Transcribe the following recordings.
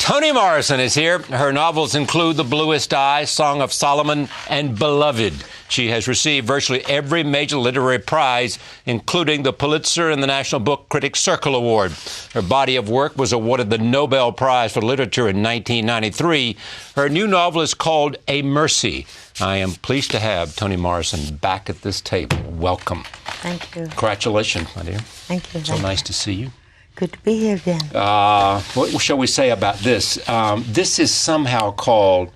Toni Morrison is here. Her novels include The Bluest Eye, Song of Solomon, and Beloved. She has received virtually every major literary prize, including the Pulitzer and the National Book Critics Circle Award. Her body of work was awarded the Nobel Prize for Literature in 1993. Her new novel is called A Mercy. I am pleased to have Toni Morrison back at this table. Welcome. Thank you. Congratulations, my dear. Thank you. So nice to see you. Good to be here again. What shall we say about this? This is somehow called,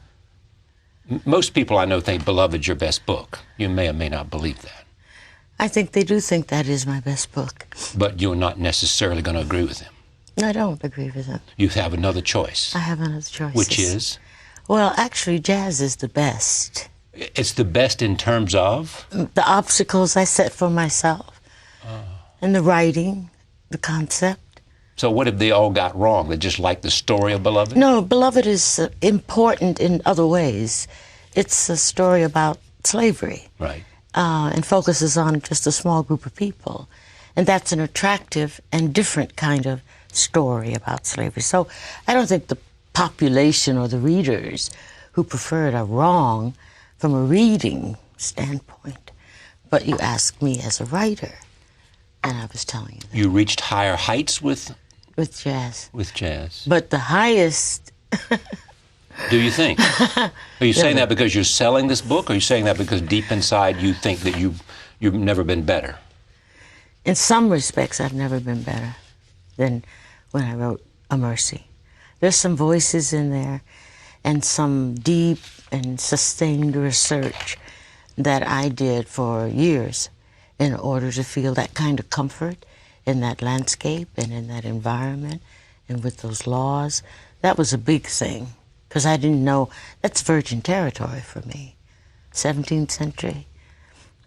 most people I know think Beloved's your best book. You may or may not believe that. I think they do think that is my best book. But you're not necessarily going to agree with them. I don't agree with them. You have another choice. I have another choice. Which is? Well, actually, jazz is the best. It's the best in terms of? The obstacles I set for myself. And the writing, the concept. So what if they all got wrong? They just like the story of Beloved? No, Beloved is important in other ways. It's a story about slavery. Right. And focuses on just a small group of people. And that's an attractive and different kind of story about slavery. So I don't think the population or the readers who prefer it are wrong from a reading standpoint. But you ask me as a writer, and I was telling you that. You reached higher heights with jazz. With jazz. But the highest... Do you think? Are you saying that because you're selling this book, or are you saying that because deep inside you think that you've never been better? In some respects, I've never been better than when I wrote A Mercy. There's some voices in there and some deep and sustained research that I did for years in order to feel that kind of comfort in that landscape and in that environment and with those laws. That was a big thing, because I didn't know, that's virgin territory for me. 17th century,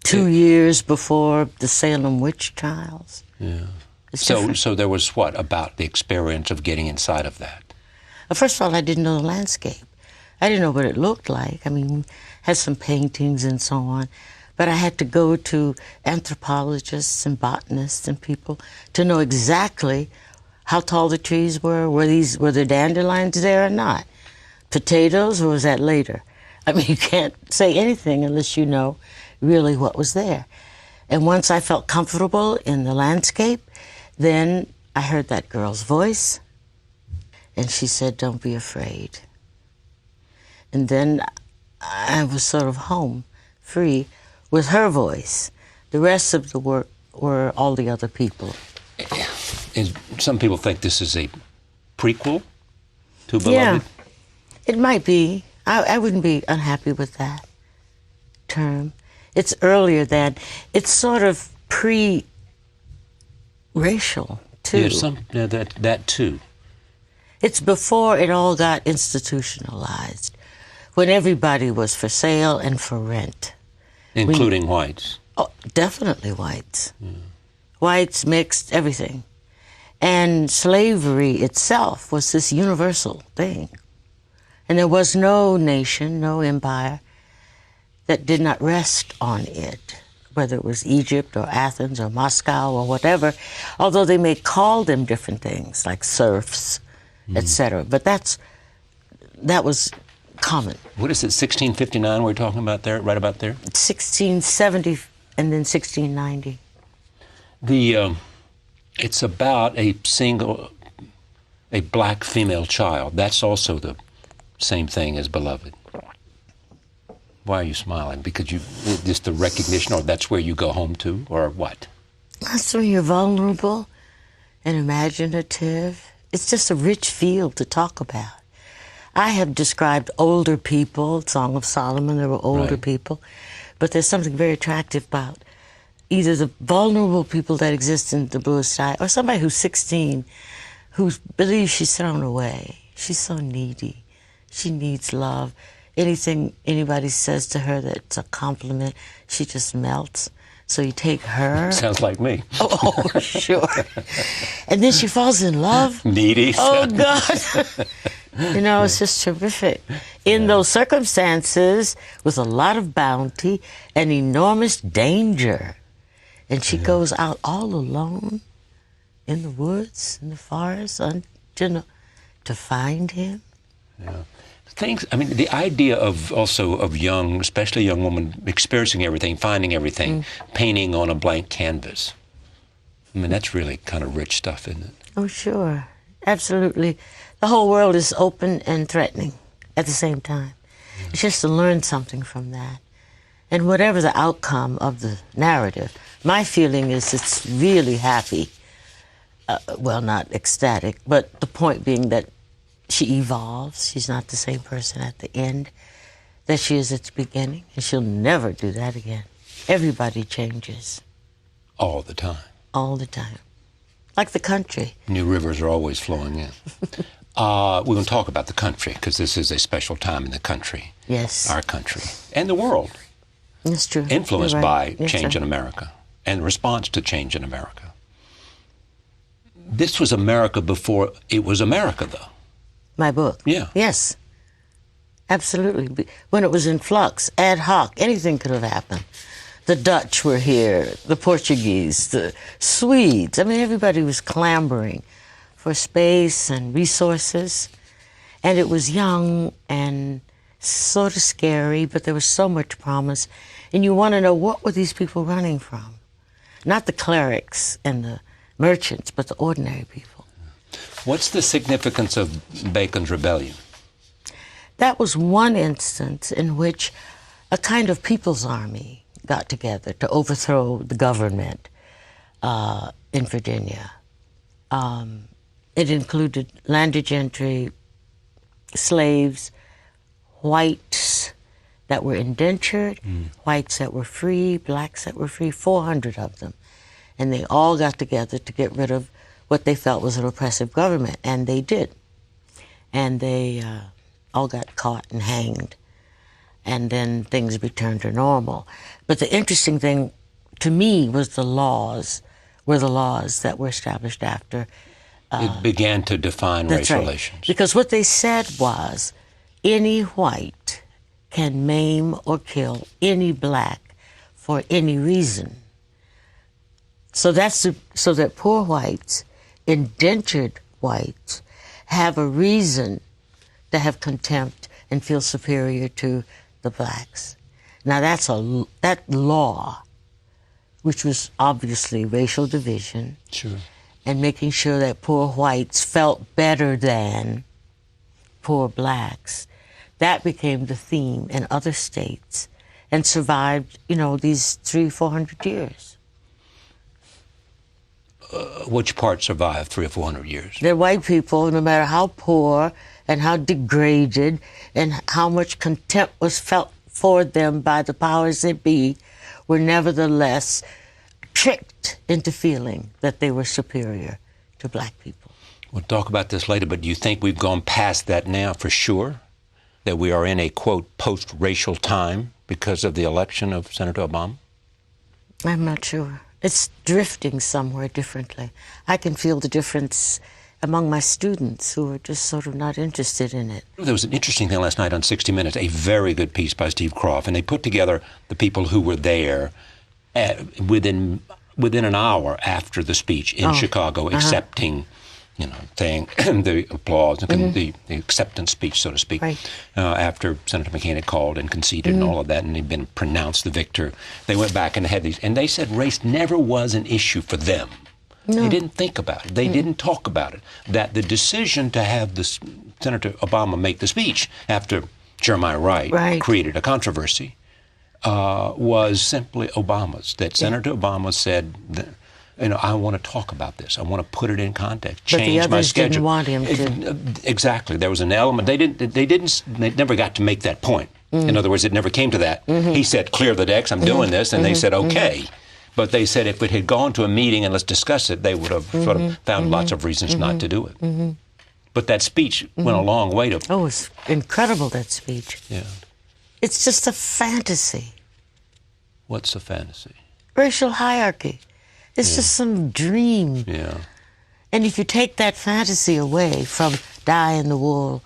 2 years before the Salem witch trials. Yeah. So there was what about the experience of getting inside of that? First of all, I didn't know the landscape. I didn't know what it looked like. I mean, had some paintings and so on. But I had to go to anthropologists and botanists and people to know exactly how tall the trees were. Were there dandelions there or not? Potatoes, or was that later? I mean, you can't say anything unless you know really what was there. And once I felt comfortable in the landscape, then I heard that girl's voice, and she said, "Don't be afraid." And then I was sort of home, free, with her voice. The rest of the work were all the other people. And some people think this is a prequel to Beloved? Yeah, it might be. I wouldn't be unhappy with that term. It's earlier than, it's sort of pre-racial, too. Yeah, that too. It's before it all got institutionalized, when everybody was for sale and for rent. Including whites. Oh, definitely whites. Whites, mixed, everything. And slavery itself was this universal thing. And there was no nation, no empire that did not rest on it, whether it was Egypt or Athens or Moscow or whatever, although they may call them different things, like serfs, etc. But that was common. What is it, 1659 we're talking about there, right about there? 1670 and then 1690. It's about a black female child. That's also the same thing as Beloved. Why are you smiling? Because just the recognition, or that's where you go home to, or what? That's when you're vulnerable and imaginative. It's just a rich field to talk about. I have described older people, Song of Solomon, there were older people, but there's something very attractive about either the vulnerable people that exist in The Bluest Eye, or somebody who's 16, who believes she's thrown away. She's so needy. She needs love. Anything anybody says to her that's a compliment, she just melts. So you take her. Sounds like me. Oh, sure. And then she falls in love. Needy. Oh, God. You know, it's just terrific. In those circumstances, with a lot of bounty and enormous danger. And she goes out all alone in the woods, in the forest, to find him. Yeah. Things, I mean, the idea of also of young, especially young women, experiencing everything, finding everything, painting on a blank canvas. I mean, that's really kind of rich stuff, isn't it? Oh, sure. Absolutely. The whole world is open and threatening at the same time. Yeah. It's just to learn something from that. And whatever the outcome of the narrative, my feeling is it's really happy. Well, not ecstatic, but the point being that she evolves. She's not the same person at the end that she is at the beginning, and she'll never do that again. Everybody changes. All the time. All the time. Like the country. New rivers are always flowing in. We're going to talk about the country, because this is a special time in the country. Yes. Our country. And the world. That's true. Influenced right. by change in America and response to change in America. This was America before it was America, though. My book? Yeah. Yes. Absolutely. When it was in flux, ad hoc, anything could have happened. The Dutch were here, the Portuguese, the Swedes. I mean, everybody was clamoring for space and resources. And it was young and sort of scary, but there was so much promise. And you want to know, what were these people running from? Not the clerics and the merchants, but the ordinary people. What's the significance of Bacon's rebellion? That was one instance in which a kind of people's army got together to overthrow the government in Virginia. It included landed gentry, slaves, whites that were indentured, whites that were free, blacks that were free, 400 of them. And they all got together to get rid of what they felt was an oppressive government, and they did. And they all got caught and hanged, and then things returned to normal. But the interesting thing to me was the laws that were established after. It began to define race relations. Because what they said was, any white can maim or kill any black for any reason. So that poor whites, indentured whites, have a reason to have contempt and feel superior to the blacks. Now that law, which was obviously racial division, sure, and making sure that poor whites felt better than poor blacks, that became the theme in other states and survived, these 300-400 years. Which part survived 300 or 400 years? The white people, no matter how poor and how degraded and how much contempt was felt for them by the powers that be, were nevertheless tricked into feeling that they were superior to black people. We'll talk about this later, but do you think we've gone past that now for sure? That we are in a, quote, post-racial time because of the election of Senator Obama? I'm not sure. It's drifting somewhere differently. I can feel the difference among my students who are just sort of not interested in it. There was an interesting thing last night on 60 Minutes, a very good piece by Steve Croft, and they put together the people who were there within an hour after the speech in Chicago, accepting, saying the applause, the acceptance speech, so to speak, after Senator McCain had called and conceded and all of that, and he'd been pronounced the victor. They went back and had these, and they said race never was an issue for them. No. They didn't think about it. They didn't talk about it. That the decision to have Senator Obama make the speech after Jeremiah Wright created a controversy was simply Obama's. That Senator Obama said, I want to talk about this. I want to put it in context. Change my schedule. But the others didn't want him to. Exactly. There was an element. They never got to make that point. In other words, it never came to that. He said, clear the decks, I'm doing this, and they said, okay. But they said if it had gone to a meeting and let's discuss it, they would have sort of found lots of reasons not to do it. But that speech went a long way to... Oh, it's incredible, that speech. Yeah. It's just a fantasy. What's a fantasy? Racial hierarchy. It's just some dream. Yeah. And if you take that fantasy away from die-in-the-wool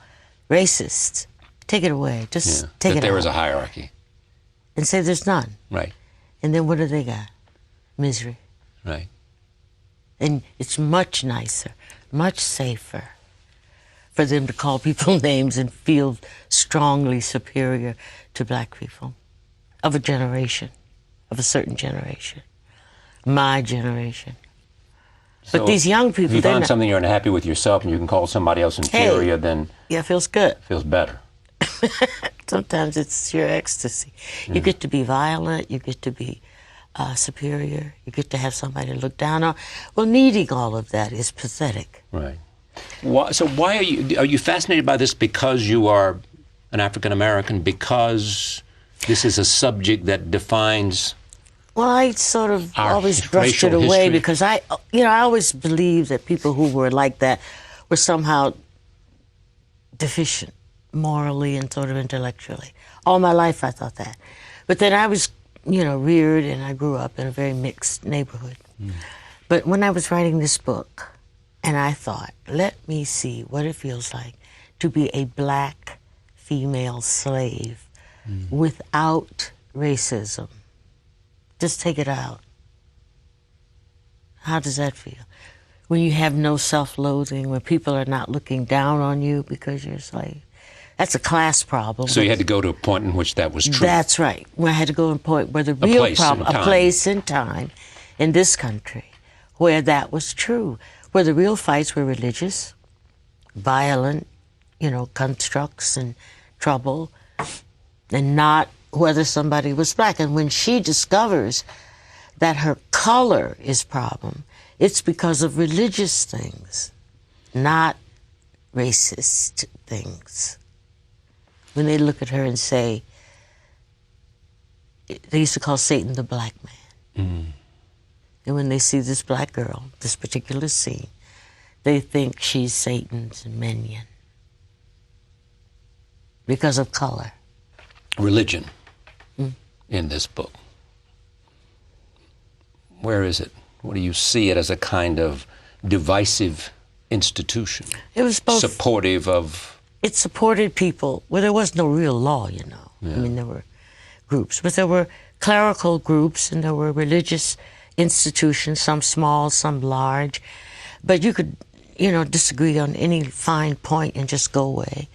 racists, take it away. Just take it out. That there is a hierarchy. And say there's none. Right. And then what do they got? Misery. Right. And it's much nicer, much safer for them to call people names and feel strongly superior to black people of a generation, of a certain generation, my generation. So but these young people, if you they're find not, something you're unhappy with yourself and you can call somebody else inferior, then yeah, it feels good. it feels better. Sometimes it's your ecstasy. You get to be violent, you get to be superior, you get to have somebody to look down on. Well, needing all of that is pathetic. Right. So why are you fascinated by this because you are an African American, because this is a subject that defines? Well, I sort of Our always brushed it racial away history. because I always believed that people who were like that were somehow deficient morally and sort of intellectually. All my life I thought that. But then I was, reared and I grew up in a very mixed neighborhood. But when I was writing this book, and I thought, let me see what it feels like to be a black female slave without racism. Just take it out. How does that feel? When you have no self-loathing, when people are not looking down on you because you're a slave. That's a class problem. So you had to go to a point in which that was true. That's right. When I had to go to a point where the real problem, a place and time in this country where that was true, where the real fights were religious, violent, constructs and trouble, and not whether somebody was black. And when she discovers that her color is problem, it's because of religious things, not racist things. When they look at her and say, they used to call Satan the black man. And when they see this black girl, this particular scene, they think she's Satan's minion because of color. Religion in this book. Where is it? What do you see it as a kind of divisive institution? It was both. Supportive of... It supported people. Well, there was no real law, Yeah. I mean, there were groups. But there were clerical groups and there were religious institutions, some small, some large. But you could, disagree on any fine point and just go away,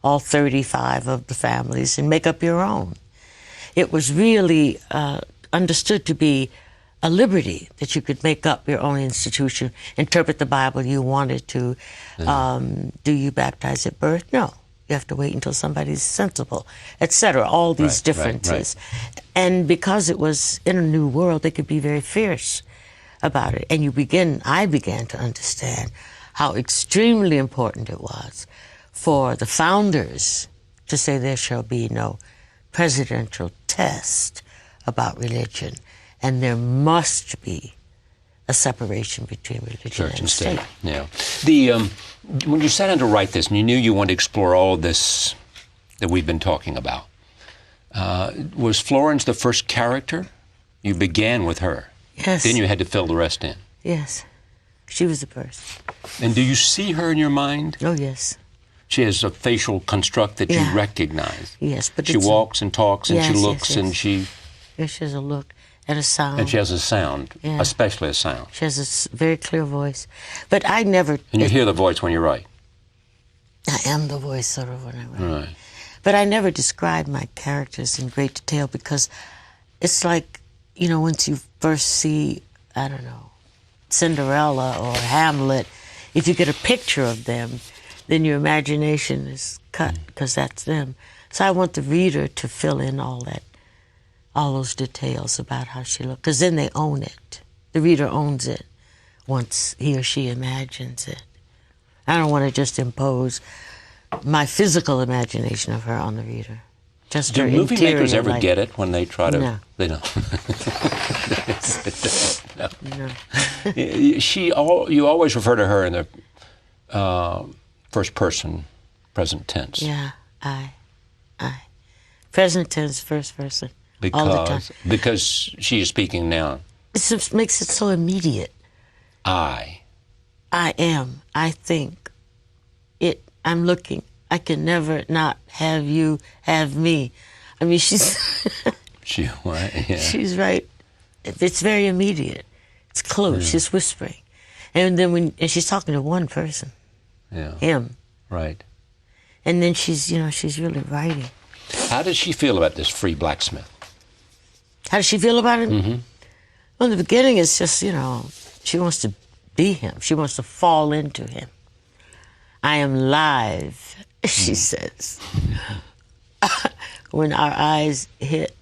all 35 of the families, and make up your own. It was really understood to be a liberty that you could make up your own institution, interpret the Bible you wanted to. Do you baptize at birth? No. You have to wait until somebody's sensible, etc. All these differences. Right. And because it was in a new world, they could be very fierce about it. And I began to understand how extremely important it was for the founders to say there shall be no presidential test about religion. And there must be a separation between religion and state. Yeah. When you sat down to write this, and you knew you wanted to explore all this that we've been talking about, was Florence the first character? You began with her. Yes. Then you had to fill the rest in. Yes. She was the first. And do you see her in your mind? Oh, yes. She has a facial construct that you recognize. Yes, but she walks and talks and she looks and she... Yes, she has a look. And a sound. And she has a sound, especially a sound. She has a very clear voice. But I never... And you hear the voice when you write. I am the voice sort of when I write. Right. But I never describe my characters in great detail because it's like, once you first see, I don't know, Cinderella or Hamlet, if you get a picture of them, then your imagination is cut because that's them. So I want the reader to fill in all those details about how she looked, because then they own it. The reader owns it once he or she imagines it. I don't want to just impose my physical imagination of her on the reader. Just do her movie interior makers ever life. get it when they try to? No. They don't. No. You always refer to her in the first person, present tense. Yeah, I. Present tense, first person. All the time. Because she is speaking now. It just makes it so immediate. I am. I think. I'm looking. I can never not have you have me. I mean, she's... She's right. It's very immediate. It's close. She's whispering. And then and she's talking to one person. Yeah. Him. Right. And then she's really writing. How does she feel about this free blacksmith? How does she feel about it? Mm-hmm. Well, in the beginning, it's just, she wants to be him. She wants to fall into him. I am live, she says. When our eyes hit,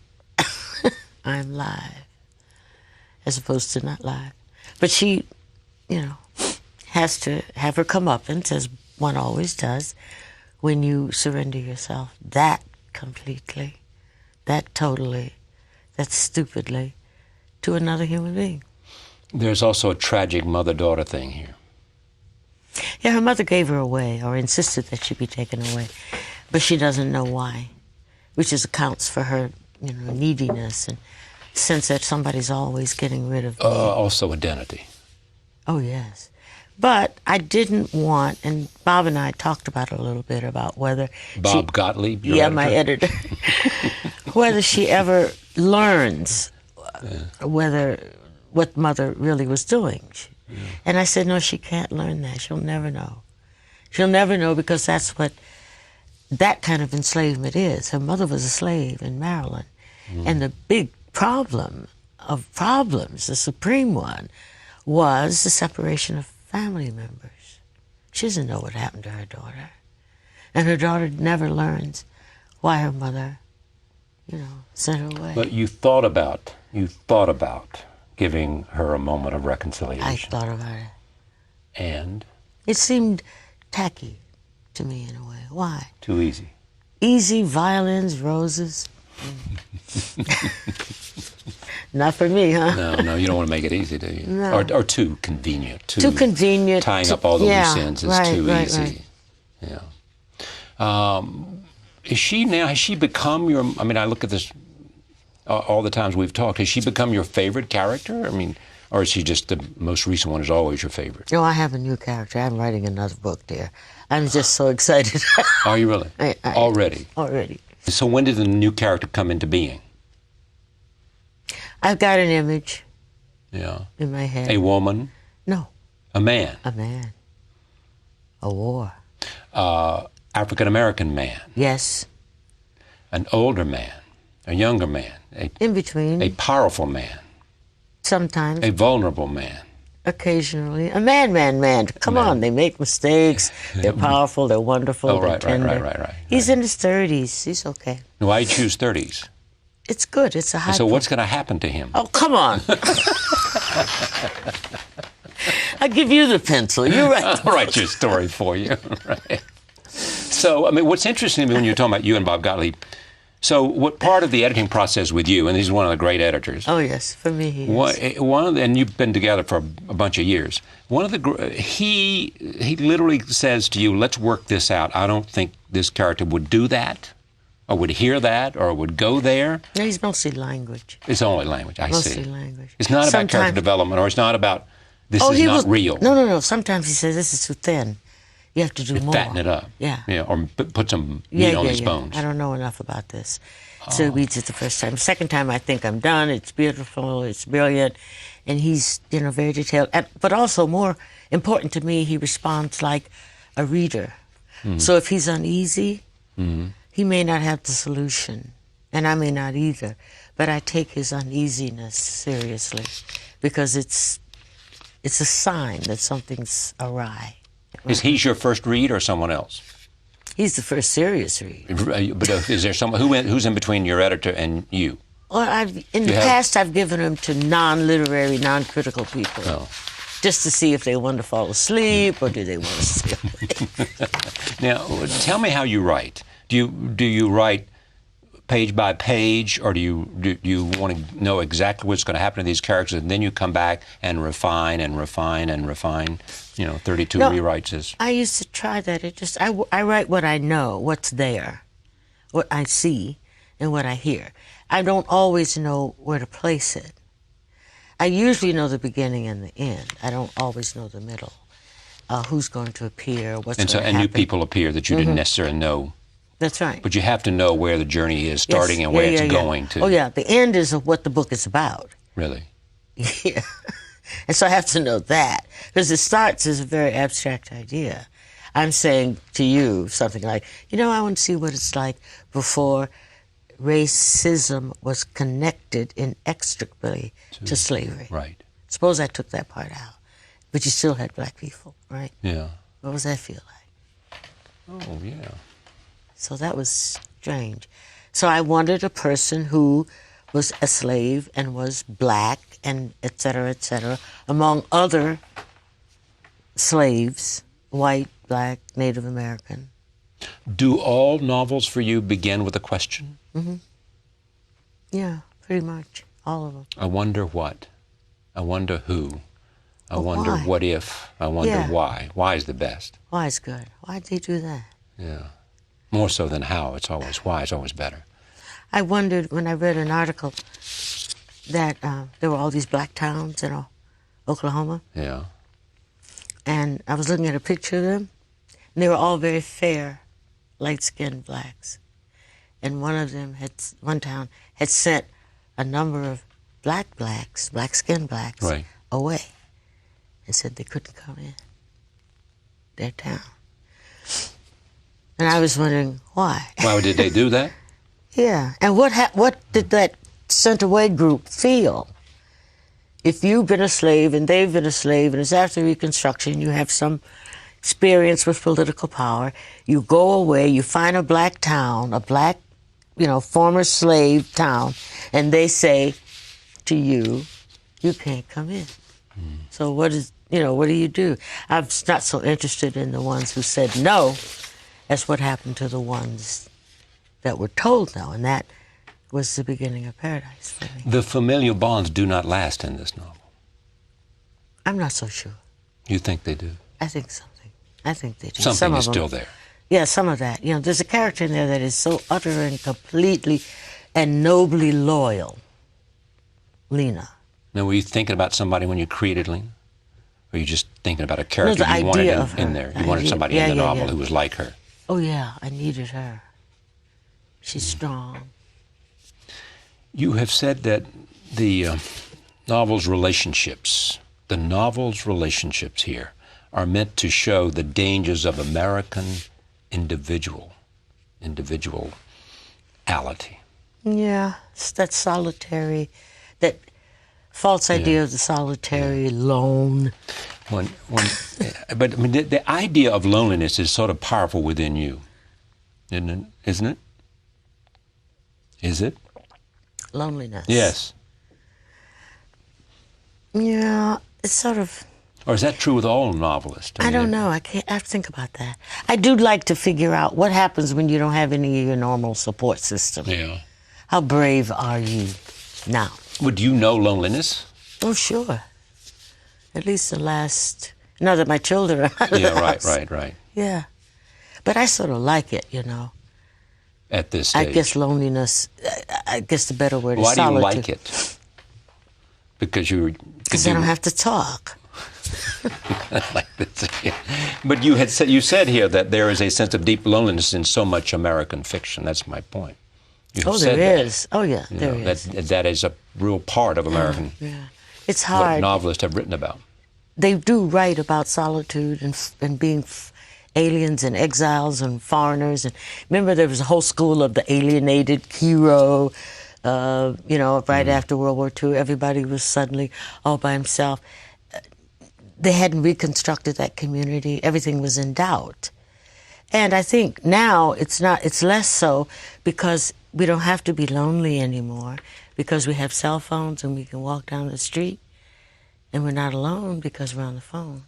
I'm live, as opposed to not live. But she, has to have her comeuppance, as one always does, when you surrender yourself that completely, that totally, that stupidly, to another human being. There's also a tragic mother-daughter thing here. Yeah, her mother gave her away, or insisted that she be taken away, but she doesn't know why, which accounts for her, neediness and sense that somebody's always getting rid of me. Also identity. Oh, yes. But I didn't want, and Bob and I talked about it a little bit, about whether Bob Gottlieb, your editor? my editor, whether she ever learns what Mother really was doing. And I said, no, she can't learn that. She'll never know. She'll never know, because that's what that kind of enslavement is. Her mother was a slave in Maryland. And the big problem of problems, the supreme one, was the separation of family members. She doesn't know what happened to her daughter. And her daughter never learns why her mother, sent her away. But you thought about giving her a moment of reconciliation. I thought about it. And? It It seemed tacky to me in a way. Why? Too easy. Easy, violins, roses. Not for me, huh? No, you don't want to make it easy, do you? No. Or too convenient. Too convenient. Tying up all the loose ends is right, too right, easy. right. Yeah. Has she become your, I look at this all the times we've talked, has she become your favorite character? Or is she just the most recent one is always your favorite? No, I have a new character. I'm writing another book there. I'm just so excited. Are you really? Already? Already. So when did the new character come into being? I've got an image Yeah. in my head. A woman? No. A man? A man. A war. African-American man? Yes. An older man? A younger man? In between. A powerful man? Sometimes. A vulnerable man? Occasionally. A man. Come on, they make mistakes. They're powerful. They're wonderful. Oh, they're right. tender. He's in his 30s. He's okay. Why choose 30s? It's good. It's a high. So what's going to happen to him? Oh, come on. I give you the pencil. You write. I'll write your story for you. Right. So, what's interesting to me when you're talking about you and Bob Gottlieb, so what part of the editing process with you, and he's one of the great editors. Oh, yes. For me, he is. And you've been together for a bunch of years. He literally says to you, let's work this out. I don't think this character would do that, or would hear that, or would go there. No, he's mostly language. It's only language, I see. Mostly language. It's not about character development, or it's not about, this is not real. No. Sometimes he says, this is too thin. You have to do more. Fatten it up. Yeah. Or put some meat on these bones. I don't know enough about this. So he reads it the first time. Second time, I think I'm done. It's beautiful. It's brilliant. And he's, very detailed. But also, more important to me, he responds like a reader. Mm-hmm. So if he's uneasy, he may not have the solution. And I may not either. But I take his uneasiness seriously, because it's a sign that something's awry. Is he your first read or someone else? He's the first serious read. But is there someone who's in between your editor and you? Well, in the past, I've given him to non-literary, non-critical people, just to see if they want to fall asleep or do they want to stay awake. Now, tell me how you write. Do you write page by page, or do you want to know exactly what's going to happen to these characters, and then you come back and refine and refine and refine? 32 rewrites is. I used to try that. I write what I know, what's there, what I see, and what I hear. I don't always know where to place it. I usually know the beginning and the end. I don't always know the middle. Who's going to appear, what's going to happen. And new people appear that you didn't necessarily know. That's right. But you have to know where the journey is starting and where it's going to. Oh, yeah. The end is of what the book is about. Really? Yeah. And so I have to know that, because it starts as a very abstract idea. I'm saying to you something like, I want to see what it's like before racism was connected inextricably to slavery. Right. Suppose I took that part out, but you still had black people, right? Yeah. What does that feel like? Oh, yeah. So that was strange. So I wanted a person who was a slave and was black and et cetera, among other slaves, white, black, Native American. Do all novels for you begin with a question? Mm-hmm. Yeah, pretty much, all of them. I wonder what. I wonder who. I wonder why? What if. I wonder why. Why is the best. Why is good. Why'd they do that? Yeah. More so than how. It's always why. It's always better. I wondered when I read an article that there were all these black towns in Oklahoma. Yeah. And I was looking at a picture of them, and they were all very fair, light-skinned blacks. And one town had sent a number of black-skinned blacks, right. away and said they couldn't come in their town. And I was wondering why. Why did they do that? Yeah. And what did that sent away group feel? If you've been a slave and they've been a slave and it's after Reconstruction, you have some experience with political power, you go away, you find a black town, a black, former slave town, and they say to you, you can't come in. So what do you do? I'm not so interested in the ones who said no as what happened to the ones that were told no, and that was the beginning of paradise for me. The familial bonds do not last in this novel. I'm not so sure. You think they do? I think something. I think they do. Something some is of them, still there. Yeah, some of that. There's a character in there that is so utter and completely and nobly loyal. Lena. Now, were you thinking about somebody when you created Lena? Or were you just thinking about a character the you wanted idea of her. in there? You wanted somebody in the novel who was like her. Oh, yeah, I needed her. She's strong. You have said that the novel's relationships here are meant to show the dangers of American individuality. Yeah, it's that solitary, that false idea of the solitary lone. But I mean, the idea of loneliness is sort of powerful within you, isn't it? Is it? Loneliness. Yes. Yeah, it's sort of. Or is that true with all novelists? I don't know. I have to think about that. I do like to figure out what happens when you don't have any of your normal support system. Yeah. How brave are you now? Would you know loneliness? Oh, sure. At least the last. Now that my children are out of the house. Right. Yeah. But I sort of like it, At this stage. I guess loneliness, I guess the better word is solitude. Why do you like it? Because I don't have to talk. Like this, yeah. But you said here that there is a sense of deep loneliness in so much American fiction. That's my point. There is. Oh, yeah, there is. That is a real part of American. Yeah. It's hard. What novelists have written about. They do write about solitude and being aliens and exiles and foreigners. And remember, there was a whole school of the alienated hero. Right after World War II, everybody was suddenly all by himself. They hadn't reconstructed that community. Everything was in doubt. And I think now it's less so because we don't have to be lonely anymore because we have cell phones and we can walk down the street and we're not alone because we're on the phone.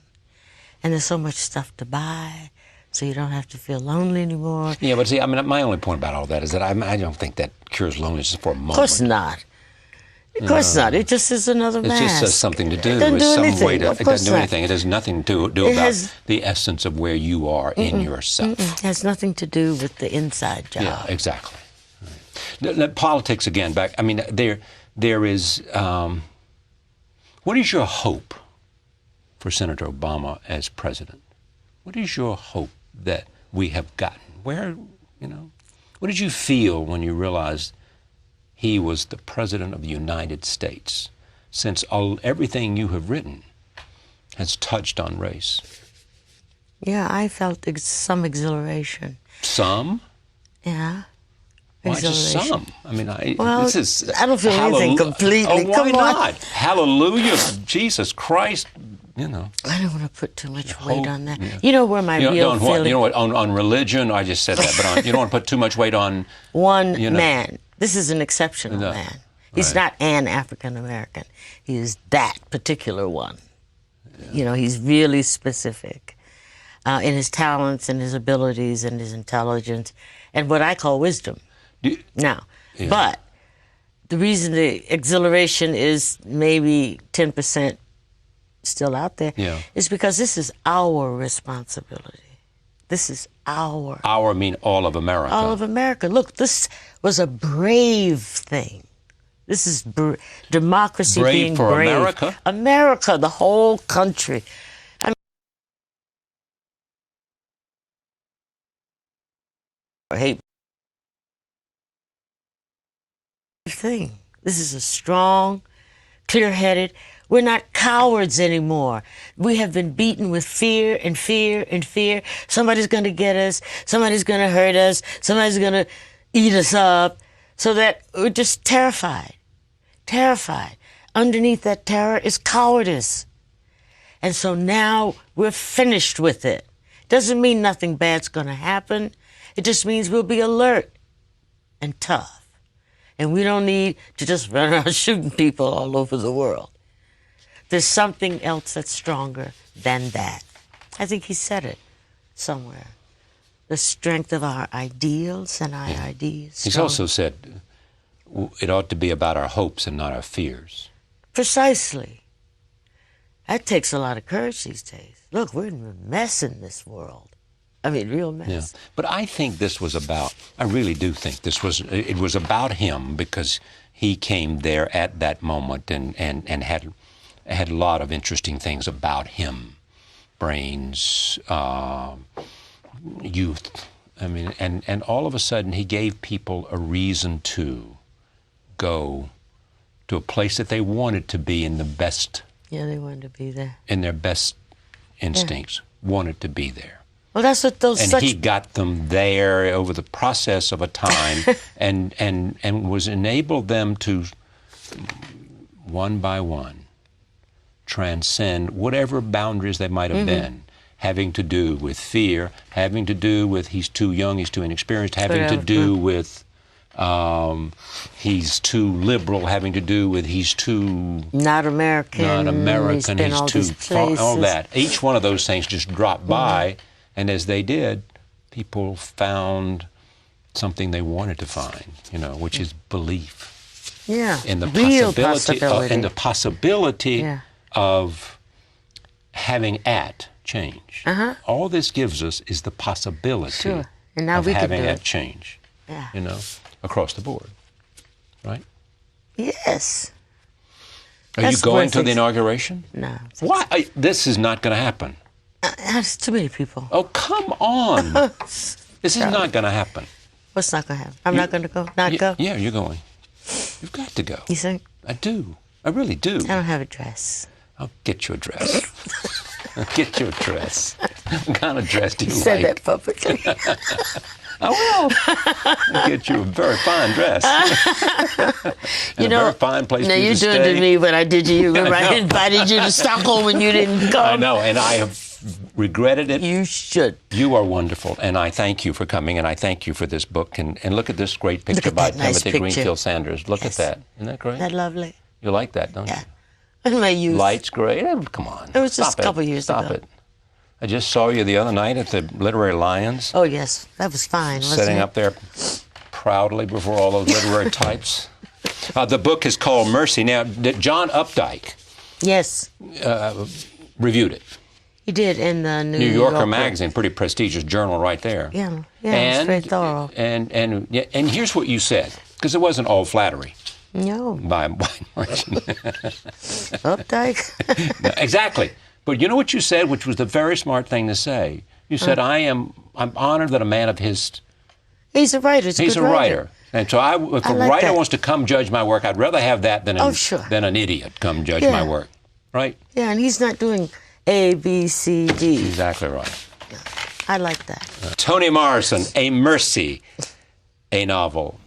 And there's so much stuff to buy, so you don't have to feel lonely anymore. Yeah, but see, I mean, my only point about all that is that I don't think that cures loneliness for a moment. Of course not. Of course not. It just is another mask. It just has something to do. It doesn't do anything. It doesn't do anything. It has nothing to do about the essence of where you are in yourself. It has nothing to do with the inside job. Yeah, exactly. Right. Politics again. Back. I mean, there is. What is your hope for Senator Obama as president? What is your hope that we have gotten? What did you feel when you realized he was the President of the United States, since everything you have written has touched on race? Yeah, I felt some exhilaration. Some? Yeah. Why just some? I mean, Well, this is... I don't feel anything completely. Oh, why Come on. not? Hallelujah, Jesus Christ, you know. I don't want to put too much weight Hope, on that. yeah. You know where my real feeling... You know what, on religion, I just said that, but you don't want to put too much weight on... One man. This is an exceptional No. man. He's Right. not an African-American. He is that particular one. Yeah. You know, he's really specific in his talents and his abilities and his intelligence and what I call wisdom. Now, but the reason the exhilaration is maybe 10% still out there is because this is our responsibility. This is our... Our mean all of America. All of America. Look, this was a brave thing. This is democracy brave being for brave. America? America, the whole country. I hate thing. This is a strong, clear-headed. We're not cowards anymore. We have been beaten with fear and fear and fear. Somebody's going to get us. Somebody's going to hurt us. Somebody's going to eat us up. So that we're just terrified. Terrified. Underneath that terror is cowardice. And so now we're finished with it. Doesn't mean nothing bad's going to happen. It just means we'll be alert and tough. And we don't need to just run around shooting people all over the world. There's something else that's stronger than that. I think he said it somewhere. The strength of our ideals and our ideas. He's also said it ought to be about our hopes and not our fears. Precisely. That takes a lot of courage these days. Look, we're in a mess in this world. I mean, real mess. Yeah. But I think this was about, I really do think it was about him because he came there at that moment and had a lot of interesting things about him. Brains, youth. I mean, and all of a sudden he gave people a reason to go to a place that they wanted to be in the best. Yeah, they wanted to be there. In their best instincts, wanted to be there. Well, that's what those. And he got them there over the process of a time, and was enabled them to, one by one, transcend whatever boundaries they might have been, having to do with fear, having to do with he's too young, he's too inexperienced, having to do with he's too liberal, having to do with he's too not American, he's too far, all that. Each one of those things just dropped by. And as they did, people found something they wanted to find, which is belief. Yeah, in the real possibility. In the possibility of having change. All this gives us is the possibility and now of we having can do change, across the board, right? Yes. Are you going to the inauguration? No. Why? This is not going to happen. There's too many people. Oh, come on. This is not going to happen. What's not going to happen? I'm not going to go? Go? Yeah, you're going. You've got to go. You think? I do. I really do. I don't have a dress. I'll get you a dress. Get you a dress. What kind of dress do you like? Said that publicly. I will. I'll get you a very fine dress. A very fine place for you to stay. Now you're doing to me what I did to you. Remember, I invited you to Stockholm and you didn't come. I know, and I have regretted it. You should. You are wonderful, and I thank you for coming, and I thank you for this book. And look at this great picture by Timothy Greenfield Sanders. Look at that. Isn't that great? Isn't that lovely? You like that, don't you? In my youth. Light's great. Come on. It was just a couple years ago. Stop it. I just saw you the other night at the Literary Lions. Oh, yes. That was fine, wasn't Sitting it? up there proudly before all those literary types. The book is called Mercy. Now, John Updike reviewed it. He did in the New Yorker magazine, pretty prestigious journal right there. Yeah, it's very thorough. And here's what you said, because it wasn't all flattery. No. By margin. Updike? No, exactly. But you know what you said, which was the very smart thing to say? You said, I'm honored that a man of his... He's a writer. He's a writer. And so if a writer wants to come judge my work, I'd rather have that than an idiot come judge my work. Right? Yeah, and he's not doing A, B, C, D. Exactly right. I like that. Toni Morrison, A Mercy, a novel.